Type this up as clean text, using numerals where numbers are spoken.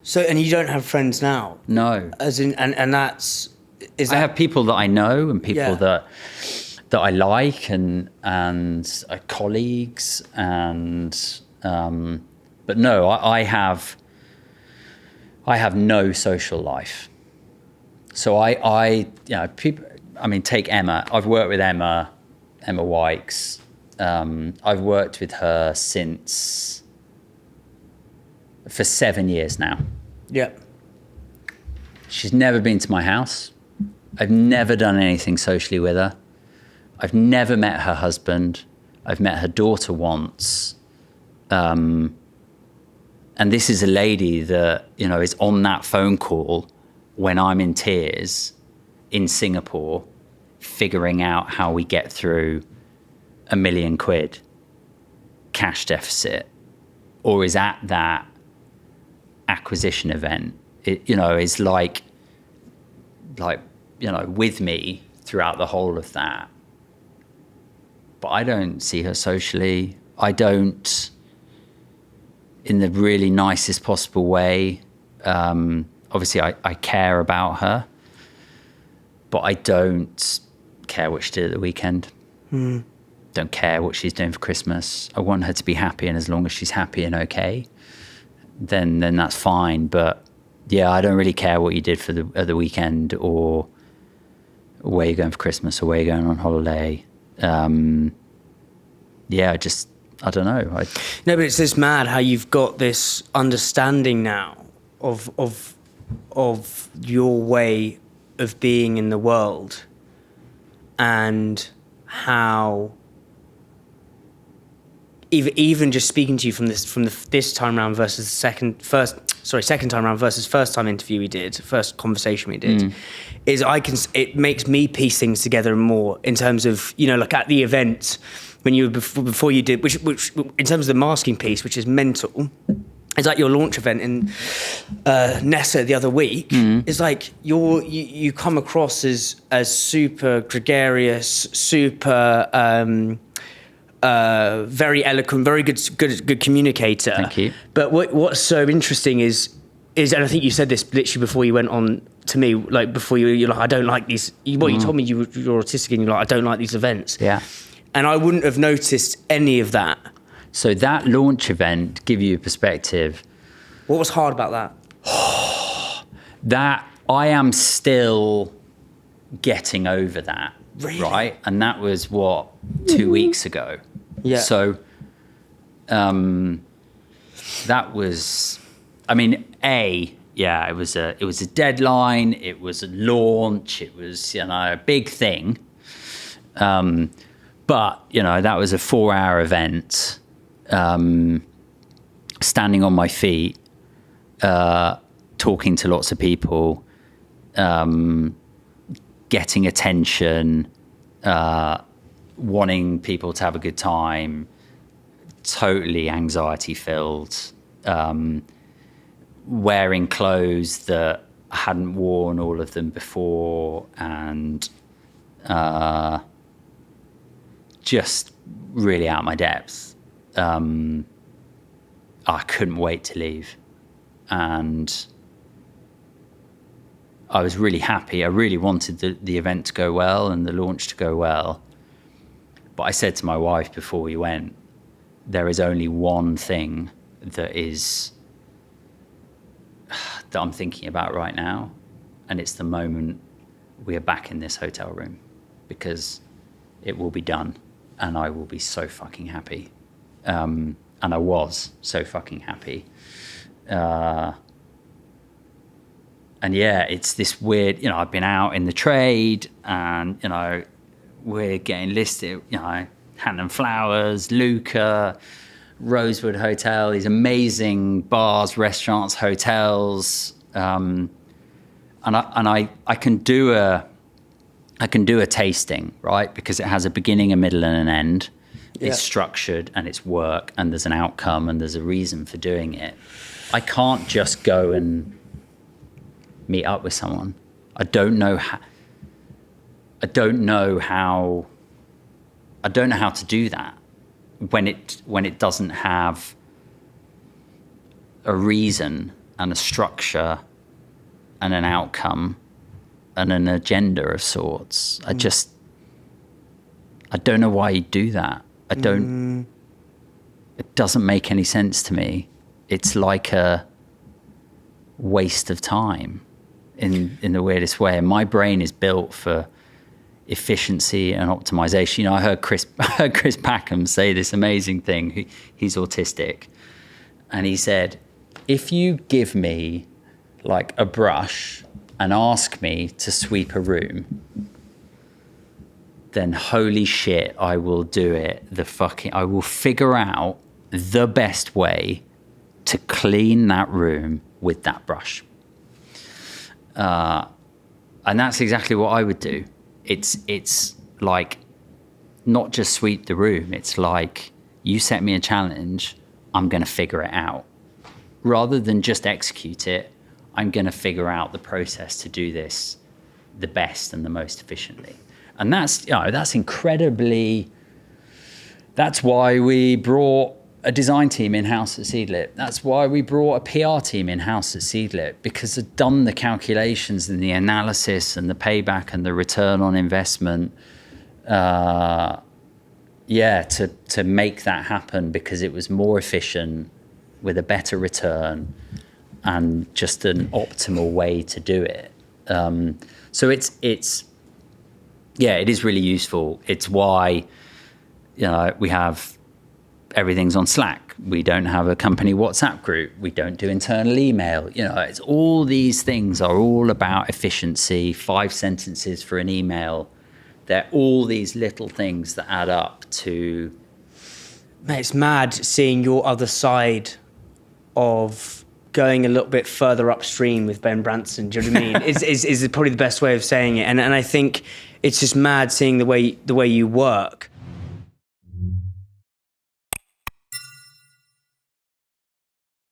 So, and you don't have friends now? No. As in, and that's... Is that... I have people that I know and people Yeah. that I like and colleagues and but no, I have no social life. So I people, I mean, take Emma. I've worked with Emma Wykes. I've worked with her for 7 years now. Yeah. She's never been to my house. I've never done anything socially with her. I've never met her husband. I've met her daughter once. And this is a lady that, is on that phone call when I'm in tears in Singapore, figuring out how we get through £1 million cash deficit, or is at that acquisition event. It, is like, with me throughout the whole of that. But I don't see her socially. I don't, in the really nicest possible way. Obviously, I care about her, but I don't care what she did at the weekend. Don't care what she's doing for Christmas. I want her to be happy, and as long as she's happy and okay, then that's fine. But yeah, I don't really care what you did for the weekend, or where you're going for Christmas, or where you're going on holiday. Yeah, I don't know. No, but it's this mad how you've got this understanding now of your way of being in the world, and how even just speaking to you from this time round versus second time round versus first time interview we did, first conversation we did, is it makes me piece things together more in terms of, like at the event when you were before you did, which in terms of the masking piece, which is mental. It's like your launch event in Nessa the other week. It's like you come across as super gregarious, super very eloquent, very good communicator. Thank you. But what's so interesting is, and I think you said this literally before you went on to me, like before you're like, I don't like these. You told me you're autistic, and you're like, I don't like these events. Yeah. And I wouldn't have noticed any of that. So that launch event, give you a perspective. What was hard about that? That I am still getting over that. Really? Right? And that was 2 weeks ago. Yeah. So that was, I mean, it was a deadline, it was a launch, it was, a big thing. But, that was a 4-hour event. Standing on my feet, talking to lots of people, getting attention, wanting people to have a good time, totally anxiety filled, wearing clothes that I hadn't worn all of them before, and just really out of my depth. I couldn't wait to leave, and I was really happy. I really wanted the event to go well and the launch to go well. But I said to my wife before we went, there is only one thing that I'm thinking about right now, and it's the moment we are back in this hotel room, because it will be done and I will be so fucking happy. And I was so fucking happy. And yeah, it's this weird, I've been out in the trade, and, we're getting listed, Hand and Flowers, Luca, Rosewood Hotel, these amazing bars, restaurants, hotels. And I can do a tasting, right? Because it has a beginning, a middle, and an end. Yeah. It's structured, and it's work, and there's an outcome, and there's a reason for doing it. I can't just go and meet up with someone. I don't know how to do that when it doesn't have a reason and a structure and an outcome and an agenda of sorts. I don't know why you do that. It doesn't make any sense to me. It's like a waste of time in the weirdest way. And my brain is built for efficiency and optimization. You know, I heard Chris Packham say this amazing thing. He's autistic. And he said, if you give me like a brush and ask me to sweep a room, then holy shit, I will do it. I will figure out the best way to clean that room with that brush. And that's exactly what I would do. It's like not just sweep the room. It's like, you set me a challenge, I'm going to figure it out. Rather than just execute it, I'm going to figure out the process to do this the best and the most efficiently. And that's incredibly, that's why we brought a design team in-house at Seedlit. That's why we brought a PR team in-house at Seedlit, because they've done the calculations and the analysis and the payback and the return on investment, to make that happen, because it was more efficient with a better return and just an optimal way to do it. So it is really useful. It's why, we have everything's on Slack. We don't have a company WhatsApp group. We don't do internal email. It's all these things are all about efficiency. 5 sentences for an email. They're all these little things that add up to. Mate, it's mad seeing your other side of going a little bit further upstream with Ben Branson. Do you know what I mean? is probably the best way of saying it. And I think it's just mad seeing the way you work.